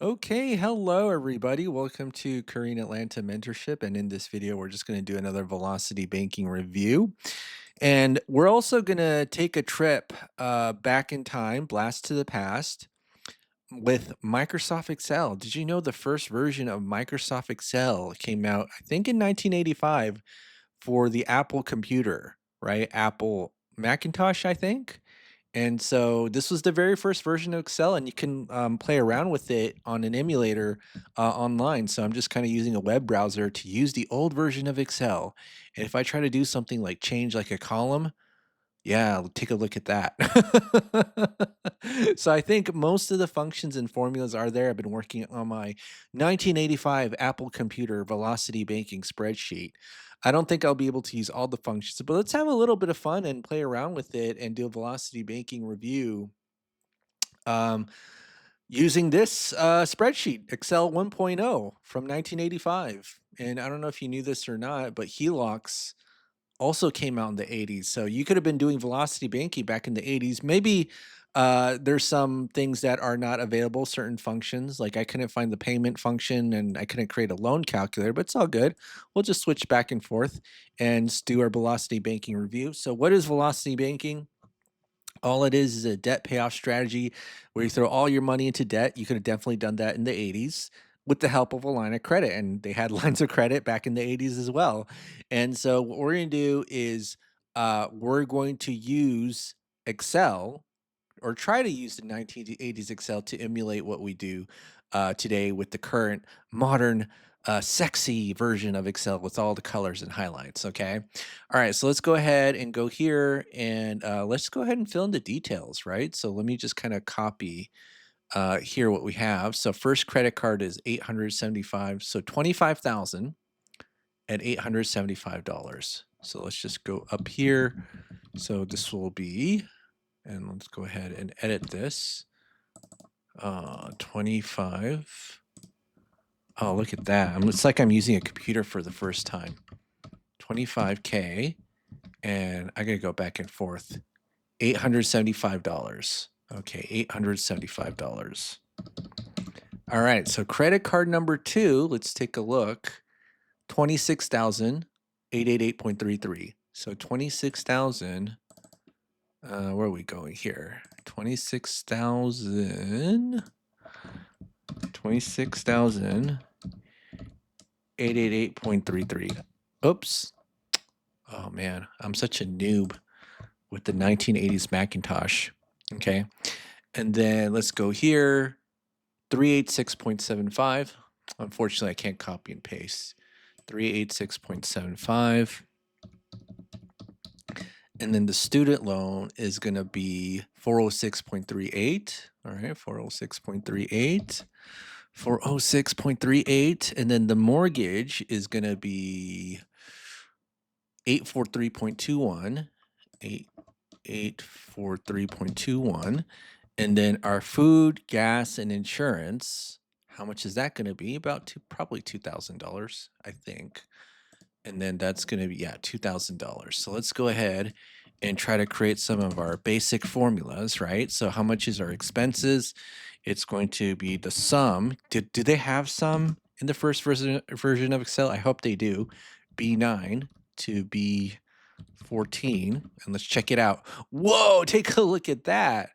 Okay, hello everybody. Welcome to Korean Atlanta Mentorship. And in this video, we're just going to do another velocity banking review. And we're also going to take a trip back in time, blast to the past, with Microsoft Excel. Did you know the first version of Microsoft Excel came out, I think, in 1985 for the Apple computer, right? Apple Macintosh, I think. And so this was the very first version of Excel, and you can play around with it on an emulator online. So I'm just kind of using a web browser to use the old version of Excel. And if I try to do something like change like a column, yeah, take a look at that. So I think most of the functions and formulas are there. I've been working on my 1985 Apple computer velocity banking spreadsheet. I don't think I'll be able to use all the functions, but let's have a little bit of fun and play around with it and do a velocity banking review um, using this spreadsheet, Excel 1.0 from 1985. And I don't know if you knew this or not, but HELOCs also came out in the 80s. So you could have been doing velocity banking back in the 80s. Maybe there's some things that are not available, certain functions. Like I couldn't find the payment function and I couldn't create a loan calculator, but it's all good. We'll just switch back and forth and do our velocity banking review. So, what is velocity banking? All it is a debt payoff strategy where you throw all your money into debt. You could have definitely done that in the 80s with the help of a line of credit. And they had lines of credit back in the 80s as well. And so what we're going to do is we're going to use Excel or try to use the 1980s Excel to emulate what we do today with the current modern, sexy version of Excel with all the colors and highlights. Okay. All right. So let's go ahead and go here and let's go ahead and fill in the details, right? So let me just kind of copy here what we have. So first credit card is 875. So 25,000 at $875. So let's just go up here. So this will be, and let's go ahead and edit this. 25. Oh, look at that. It's like I'm using a computer for the first time. 25K. And I got to go back and forth. $875. Okay, $875. All right, so credit card number two, let's take a look. 26,888.33. So 26,000. Where are we going here? 26,000. 26,888.33. Oops. Oh man, I'm such a noob with the 1980s Macintosh. Okay. And then let's go here. 386.75. Unfortunately, I can't copy and paste. 386.75. And then the student loan is going to be 406.38. All right, 406.38. 406.38. And then the mortgage is going to be 843.21. 843.21. And then our food, gas, and insurance, how much is that going to be? Probably $2,000, I think. And then that's going to be, yeah, $2,000. So let's go ahead and try to create some of our basic formulas, right? So how much is our expenses? It's going to be the sum. Do they have sum in the first version of Excel? I hope they do. B9 to B14. And let's check it out. Whoa, take a look at that.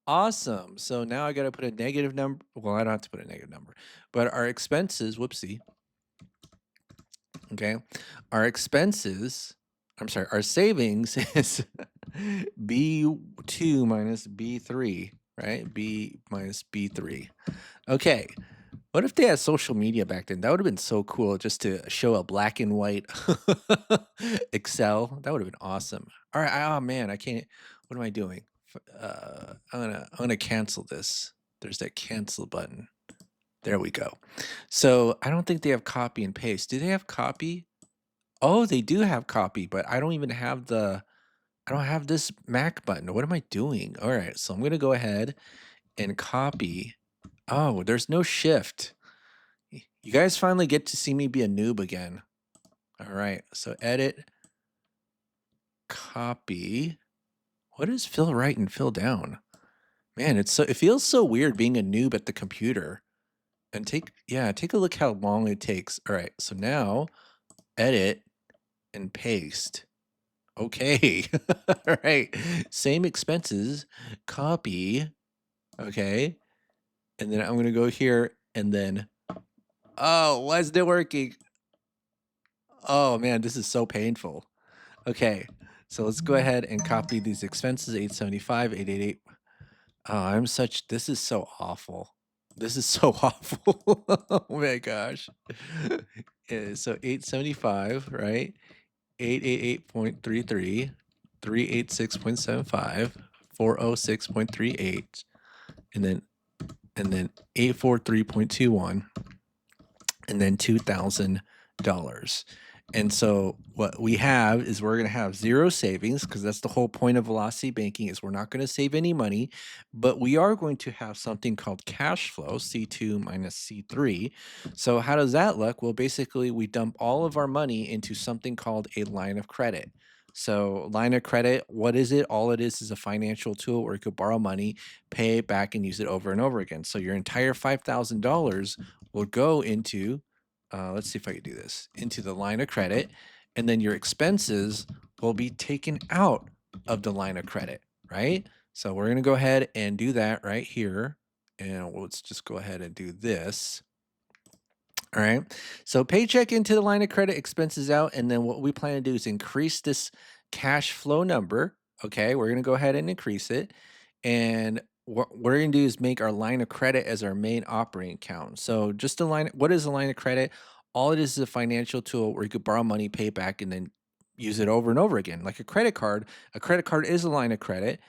Awesome. So now I got to put a negative number. Well, I don't have to put a negative number, but our expenses, whoopsie. Okay. Our expenses, I'm sorry, our savings is B2 minus B3, right? B minus B3. Okay. What if they had social media back then? That would have been so cool just to show a black and white Excel. That would have been awesome. All right. Oh man, I can't. What am I doing? I'm gonna cancel this. There's that cancel button. There we go. So I don't think they have copy and paste. Do they have copy? Oh, they do have copy, but I don't even have I don't have this Mac button. What am I doing? All right, so I'm gonna go ahead and copy. Oh, there's no shift. You guys finally get to see me be a noob again. All right, so edit, copy. What is fill right and fill down? Man, it feels so weird being a noob at the computer. And take a look how long it takes. All right, so now edit and paste. Okay. All right. Same expenses, copy. Okay. And then I'm going to go here and then, oh, why isn't it working? Oh man, this is so painful. Okay. So let's go ahead and copy these expenses 875, 888. Oh, this is so awful. This is so awful. Oh my gosh. So 875, right? 888.33, 386.75, 406.38, and then 843.21, and then $2,000. And so what we have is we're going to have zero savings because that's the whole point of velocity banking is we're not going to save any money, but we are going to have something called cash flow, C2 minus C3. So how does that look? Well, basically we dump all of our money into something called a line of credit. So line of credit, what is it? All it is a financial tool where you could borrow money, pay it back, and use it over and over again. So your entire $5,000 will go into, let's see if I can do this, into the line of credit, and then your expenses will be taken out of the line of credit, right? So we're going to go ahead and do that right here. And let's just go ahead and do this. All right. So paycheck into the line of credit, expenses out. And then what we plan to do is increase this cash flow number. Okay. We're going to go ahead and increase it. And what we're going to do is make our line of credit as our main operating account. So just a line, what is a line of credit? All it is a financial tool where you could borrow money, pay back, and then use it over and over again. Like a credit card is a line of credit,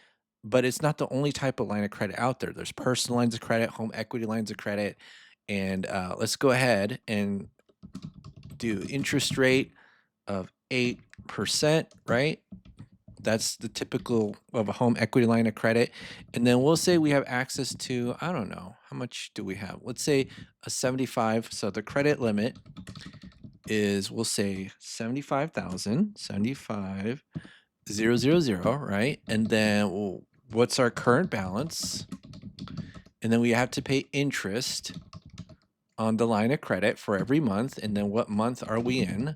but it's not the only type of line of credit out there. There's personal lines of credit, home equity lines of credit, and let's go ahead and do interest rate of 8%, right? That's the typical of a home equity line of credit. And then we'll say we have access to, I don't know, how much do we have? Let's say a 75. So the credit limit is, we'll say 75,000, 75,000, right? And then what's our current balance? And then we have to pay interest on the line of credit for every month. And then what month are we in,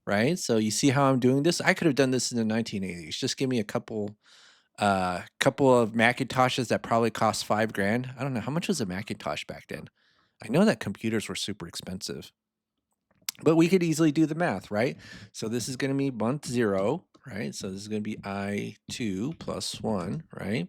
right? So you see how I'm doing this? I could have done this in the 1980s. Just give me a couple of Macintoshes that probably cost 5 grand. I don't know. How much was a Macintosh back then? I know that computers were super expensive, but we could easily do the math, right? So this is going to be month 0, right? So this is going to be I2 plus 1, right?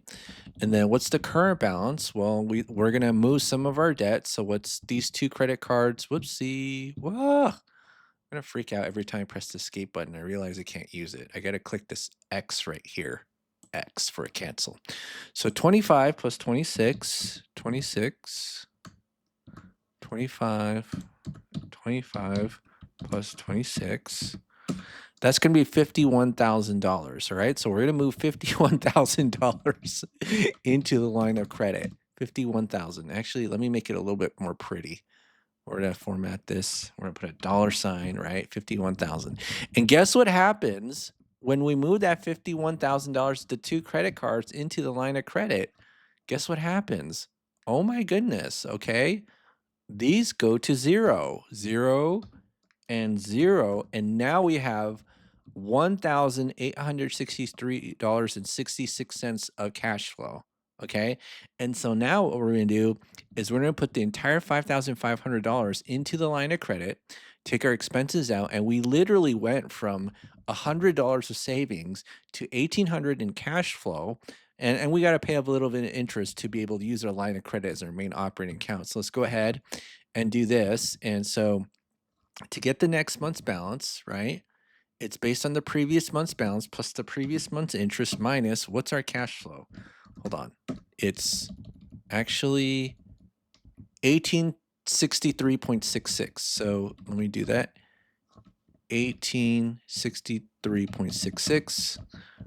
And then what's the current balance? Well, we're going to move some of our debt. So what's these 2 credit cards? Whoopsie. Whoa. I'm going to freak out every time I press the escape button. I realize I can't use it. I got to click this X right here. X for a cancel. So 25 plus 26, 26, 25, 25 plus 26. That's going to be $51,000. All right. So we're going to move $51,000 into the line of credit. 51,000. Actually, let me make it a little bit more pretty. We're going to format this. We're going to put a dollar sign, right? 51,000. And guess what happens when we move that $51,000, the 2 credit cards into the line of credit? Guess what happens? Oh my goodness. Okay. These go to 0, 0, and 0. And now we have $1,863.66 of cash flow. Okay. And so now what we're going to do is we're going to put the entire $5,500 into the line of credit, take our expenses out, and we literally went from $100 of savings to $1,800 in cash flow. And we got to pay a little bit of interest to be able to use our line of credit as our main operating account. So let's go ahead and do this. And so to get the next month's balance, right? It's based on the previous month's balance plus the previous month's interest minus what's our cash flow? Hold on. It's actually 1863.66. So let me do that. 1863.66.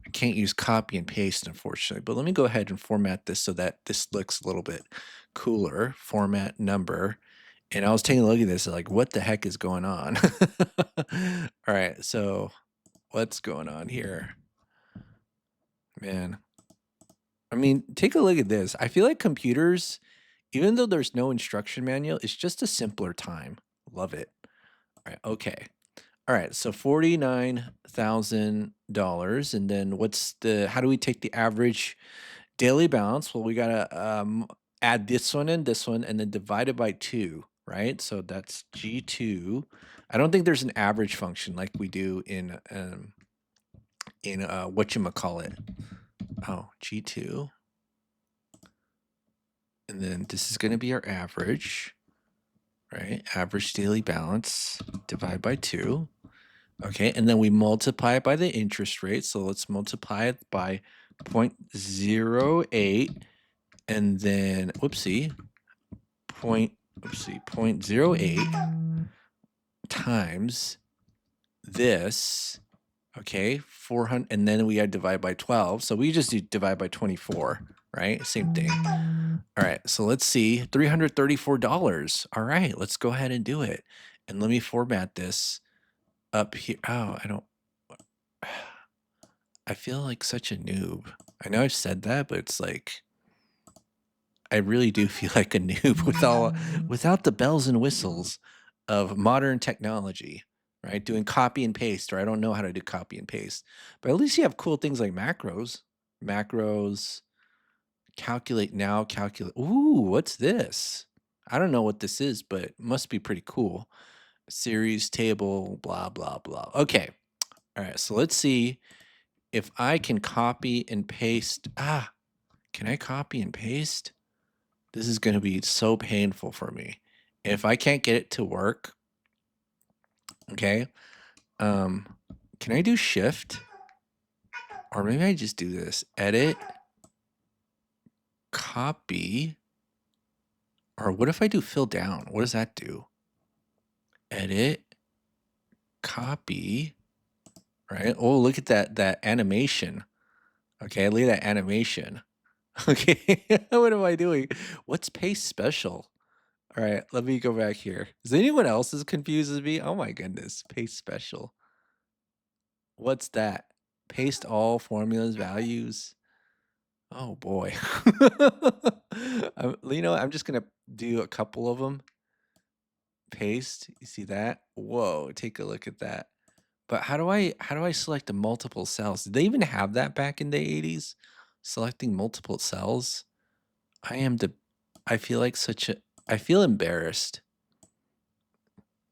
I can't use copy and paste, unfortunately, but let me go ahead and format this so that this looks a little bit cooler. Format number. And I was taking a look at this, like, what the heck is going on? All right, so what's going on here? Man. I mean, take a look at this. I feel like computers Even though there's no instruction manual, it's just a simpler time. Love it. All right, okay. All right, so $49,000, and then what's the how do we take the average daily balance? Well, we gotta add this one, and then divide it by 2, right? So that's G2. I don't think there's an average function like we do in whatchamacallit. Oh, G2. And then this is gonna be our average, right? Average daily balance, divide by 2. Okay, and then we multiply it by the interest rate. So let's multiply it by 0.08, and then whoopsie, 0.08 times this. Okay, 400, and then we had divide by 12. So we just do divide by 24, right? Same thing. All right, so let's see, $334. All right, let's go ahead and do it. And let me format this up here. Oh, I feel like such a noob. I know I've said that, but it's like I really do feel like a noob without the bells and whistles of modern technology, right? Doing copy and paste, or I don't know how to do copy and paste. But at least you have cool things like macros. Macros, calculate now, calculate. Ooh, what's this? I don't know what this is, but it must be pretty cool. Series table, blah, blah, blah. Okay. All right. So let's see if I can copy and paste. Can I copy and paste? This is going to be so painful for me. If I can't get it to work, okay, can I do shift? Or maybe I just do this. Edit, copy, or what if I do fill down? What does that do? Edit, copy, right? Oh, look at that animation. Okay, look at that animation. Okay, what am I doing? What's paste special? All right, let me go back here. Is anyone else as confused as me? Oh my goodness, paste special. What's that? Paste all formulas, values. Oh boy. I'm just gonna do a couple of them. Paste. You see that? Whoa, take a look at that. But how do I select the multiple cells? Did they even have that back in the 80s? Selecting multiple cells? I am the I feel like I feel embarrassed.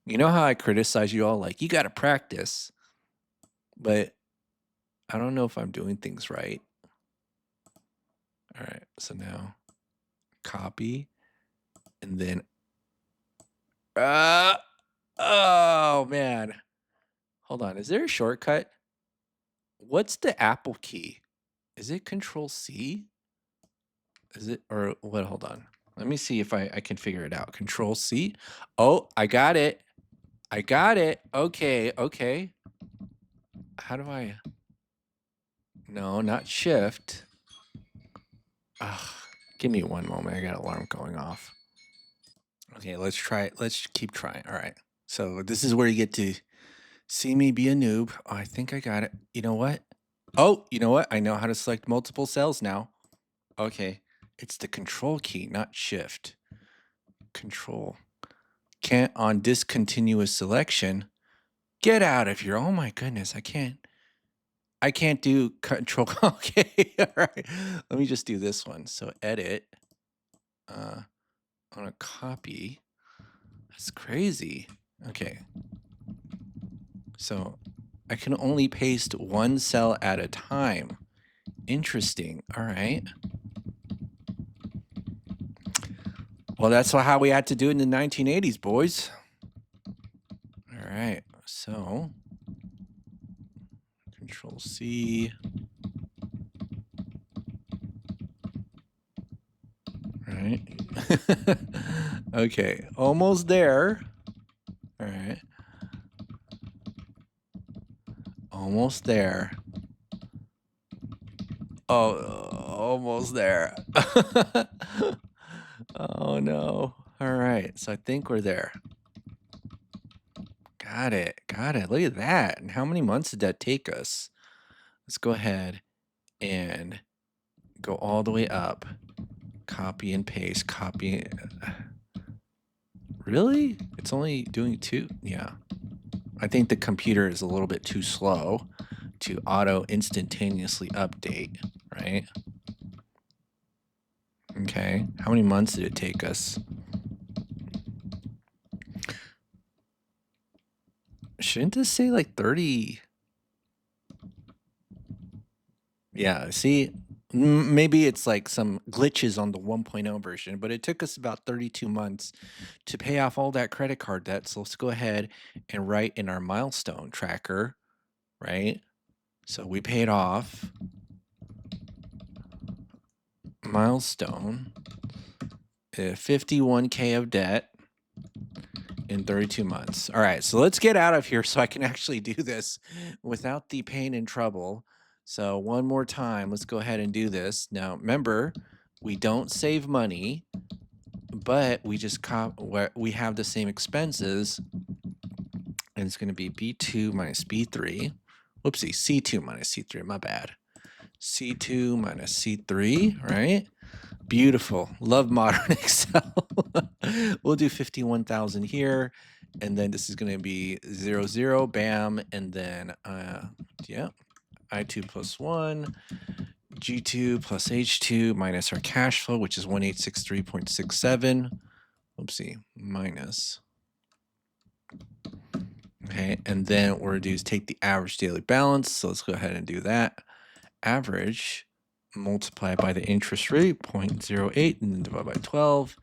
You know how I criticize you all like you gotta practice, but I don't know if I'm doing things right. All right, so now copy, and then uh oh man. Hold on, is there a shortcut? What's the Apple key? Is it Control C? Is it or what? Hold on. Let me see if I can figure it out. Control C. Oh, I got it. I got it. Okay, okay. How do I? No, not shift. Ugh, give me one moment. I got an alarm going off. Okay, let's try it. Let's keep trying. All right. So this is where you get to see me be a noob. Oh, I think I got it. You know what? Oh, you know what? I know how to select multiple cells now. Okay. It's the control key, not shift. Control. Can't on discontinuous selection. Get out of here. Oh my goodness. I can't do control. Okay. All right. Let me just do this one. So edit. On a copy. That's crazy. Okay. So I can only paste one cell at a time. Interesting. All right. Well, that's how we had to do it in the 1980s, boys. All right. So Control C. Right. Okay. Almost there. All right. Almost there. Oh, almost there. Oh no. All right. So I think we're there. Got it. Got it. Look at that. And how many months did that take us? Let's go ahead and go all the way up. copy and paste, copy. Really? It's only doing 2? Yeah. I think the computer is a little bit too slow to auto instantaneously update, right? Okay. How many months did it take us? Shouldn't this say like 30? Yeah, see, maybe it's like some glitches on the 1.0 version, but it took us about 32 months to pay off all that credit card debt. So let's go ahead and write in our milestone tracker, right? So we paid off milestone 51K of debt in 32 months. All right, so let's get out of here so I can actually do this without the pain and trouble. So one more time, let's go ahead and do this. Now, remember, we don't save money, but we just we have the same expenses, and it's going to be B2 minus B3. Whoopsie, C2 minus C3, my bad. C2 minus C3, right? Beautiful. Love modern Excel. We'll do 51,000 here. And then this is going to be 0, 0, bam. And then, yeah, I2 plus 1, G2 plus H2 minus our cash flow, which is 1863.67. Oopsie, minus. Okay, and then what we're going to do is take the average daily balance. So let's go ahead and do that. Average multiplied by the interest rate, 0.08, and then divide by 12.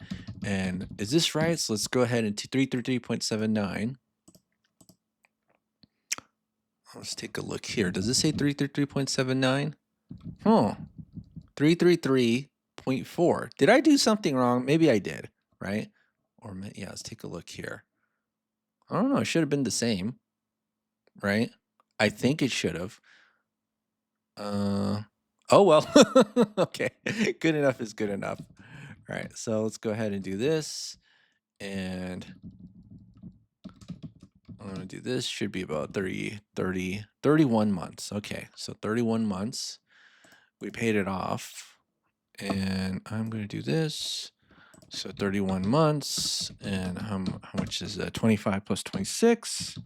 And is this right? So let's go ahead and 333.79. Let's take a look here. Does this say 333.79? Huh. 333.4. Did I do something wrong? Maybe I did, right? Or yeah, let's take a look here. I don't know. It should have been the same, right? I think it should have. Oh, well. Okay. Good enough is good enough. All right. So let's go ahead and do this. And I'm going to do this. Should be about 31 months. Okay. So 31 months. We paid it off. And I'm going to do this. So 31 months. And how much is that? 25 plus 26.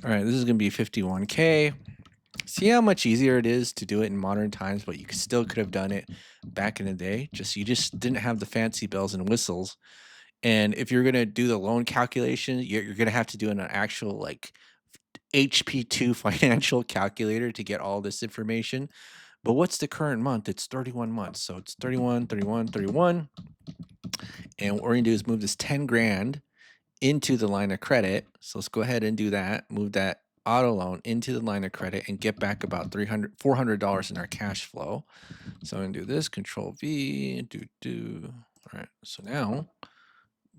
All right. This is going to be 51K. See how much easier it is to do it in modern times, but you still could have done it back in the day. You just didn't have the fancy bells and whistles. And if you're gonna do the loan calculation, you're gonna have to do an actual like HP2 financial calculator to get all this information. But what's the current month? It's 31 months. So it's 31, 31, 31. And what we're gonna do is move this 10 grand into the line of credit. So let's go ahead and do that. Move that auto loan into the line of credit and get back about $400 in our cash flow. So I'm gonna do this, Control V, do. All right, so now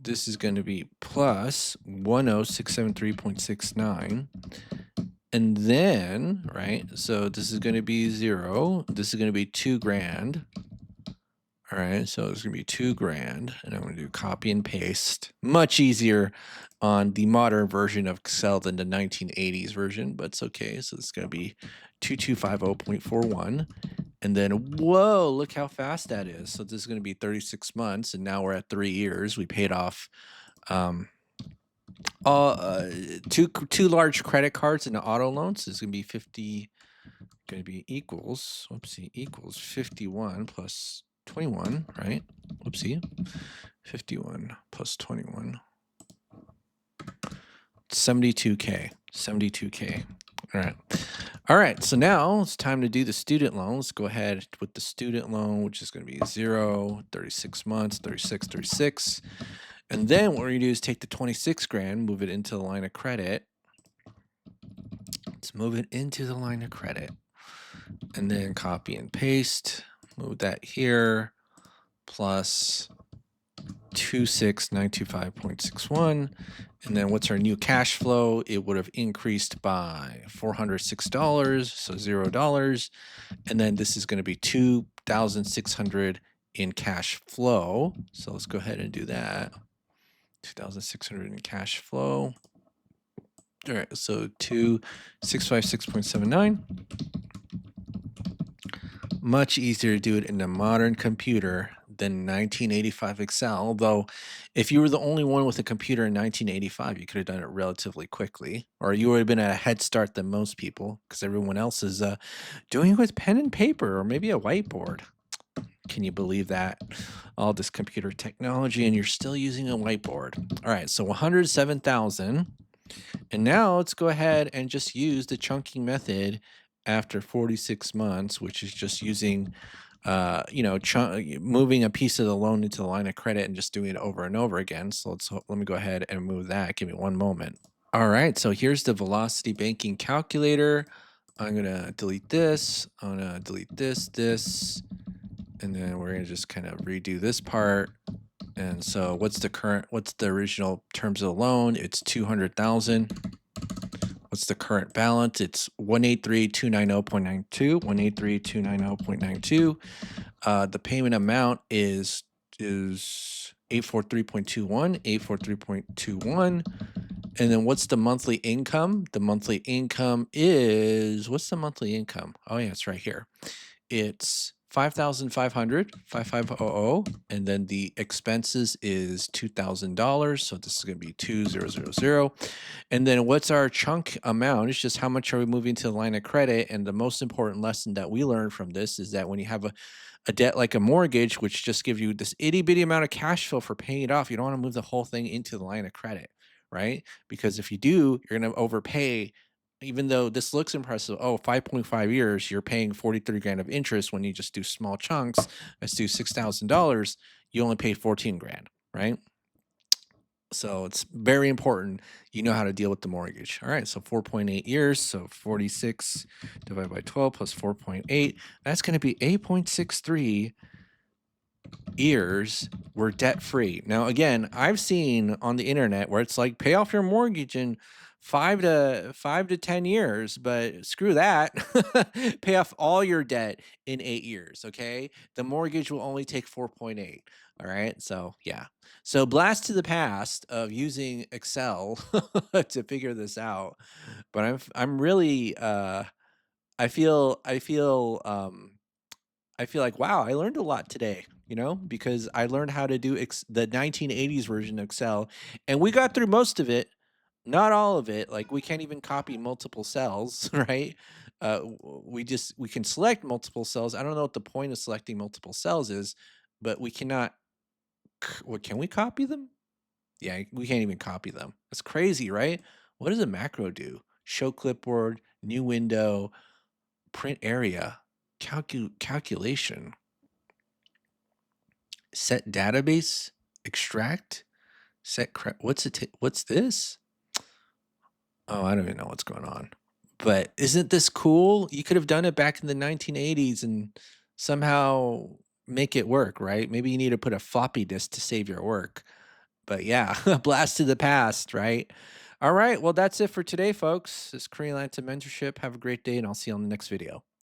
this is going to be plus 10673.69. And then, right, so this is going to be 0. This is going to be 2 grand. All right, so it's going to be 2 grand. And I'm going to do copy and paste. Much easier on the modern version of Excel than the 1980s version, but it's okay. So it's going to be 2250.41. And then, whoa, look how fast that is. So this is going to be 36 months, and now we're at 3 years. We paid off two large credit cards and an auto loan. So it's going to be equals 51 plus 21, right? Whoopsie. 51 plus 21. 72K. 72K. All right. All right. So now it's time to do the student loan. Let's go ahead with the student loan, which is going to be 0, 36 months, 36, 36. And then what we're going to do is take the 26 grand, move it into the line of credit. Let's move it into the line of credit. And then copy and paste. Move that here. Plus 26925.61. And then what's our new cash flow? It would have increased by $406, so $0. And then this is going to be 2,600 in cash flow. So let's go ahead and do that. 2,600 in cash flow. All right, so 2656.79. Much easier to do it in a modern computer than 1985 Excel. Though, if you were the only one with a computer in 1985, you could have done it relatively quickly, or you would have been at a head start than most people because everyone else is doing it with pen and paper or maybe a whiteboard. Can you believe that? All this computer technology and you're still using a whiteboard. All right, so 107,000. And now let's go ahead and just use the chunking method after 46 months, which is just using moving a piece of the loan into the line of credit and just doing it over and over again. So let me go ahead and move that. Give me one moment. All right, so here's the velocity banking calculator. I'm gonna delete this. I'm gonna delete this, and then we're gonna just kind of redo this part. And so what's the original terms of the loan? It's 200,000. What's the current balance? It's 183,290.92. 183,290.92. The payment amount is 843.21, 843.21. And then what's the monthly income? The monthly income is, what's the monthly income? Oh yeah, it's right here. It's 5,500, 5,500, and then the expenses is $2,000. So this is going to be 2,000. And then what's our chunk amount? It's just how much are we moving to the line of credit? And the most important lesson that we learned from this is that when you have a debt like a mortgage, which just gives you this itty bitty amount of cash flow for paying it off, you don't want to move the whole thing into the line of credit, right? Because if you do, you're going to overpay. Even though this looks impressive, oh, 5.5 years, you're paying 43 grand of interest when you just do small chunks. Let's do $6,000. You only paid 14 grand, right? So it's very important you know how to deal with the mortgage. All right, so 4.8 years, so 46 divided by 12 plus 4.8, that's going to be 8.63 years we're debt free. Now, again, I've seen on the internet where it's like pay off your mortgage in 5 to 10 years, but screw that. Pay off all your debt in 8 years. Okay, the mortgage will only take 4.8. All right, so yeah, so blast to the past of using Excel to figure this out. But I'm really I feel like, wow, I learned a lot today, because I learned how to do the 1980s version of Excel, and we got through most of it, not all of it. Like we can't even copy multiple cells, right? We can select multiple cells. I don't know what the point of selecting multiple cells is, but we cannot. What can we copy them? Yeah, we can't even copy them. That's crazy, right? What does a macro do? Show clipboard, new window, print area, calculation, set database, extract, what's this? Oh, I don't even know what's going on. But isn't this cool? You could have done it back in the 1980s and somehow make it work, right? Maybe you need to put a floppy disk to save your work. But yeah, a blast to the past, right? All right, well, that's it for today, folks. This is Korean Lanta Mentorship. Have a great day, and I'll see you on the next video.